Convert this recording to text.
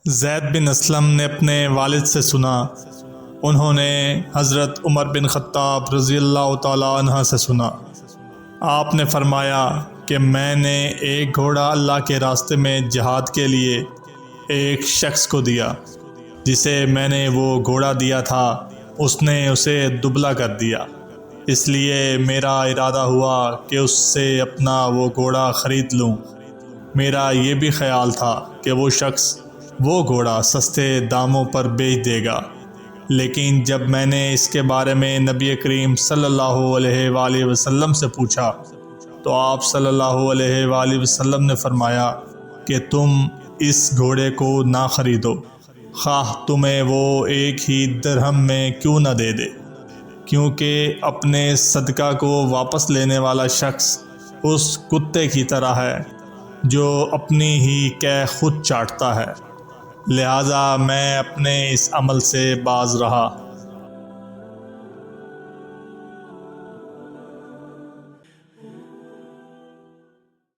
زید بن اسلم نے اپنے والد سے سنا، انہوں نے حضرت عمر بن خطاب رضی اللہ تعالیٰ عنہ سے سنا۔ آپ نے فرمایا کہ میں نے ایک گھوڑا اللہ کے راستے میں جہاد کے لیے ایک شخص کو دیا، جسے میں نے وہ گھوڑا دیا تھا اس نے اسے دبلا کر دیا، اس لیے میرا ارادہ ہوا کہ اس سے اپنا وہ گھوڑا خرید لوں۔ میرا یہ بھی خیال تھا کہ وہ شخص وہ گھوڑا سستے داموں پر بیچ دے گا، لیکن جب میں نے اس کے بارے میں نبی کریم صلی اللہ علیہ وآلہ وسلم سے پوچھا تو آپ صلی اللہ علیہ وآلہ وسلم نے فرمایا کہ تم اس گھوڑے کو نہ خریدو، خواہ تمہیں وہ ایک ہی درہم میں کیوں نہ دے دے، کیونکہ اپنے صدقہ کو واپس لینے والا شخص اس کتے کی طرح ہے جو اپنی ہی قے خود چاٹتا ہے، لہذا میں اپنے اس عمل سے باز رہا۔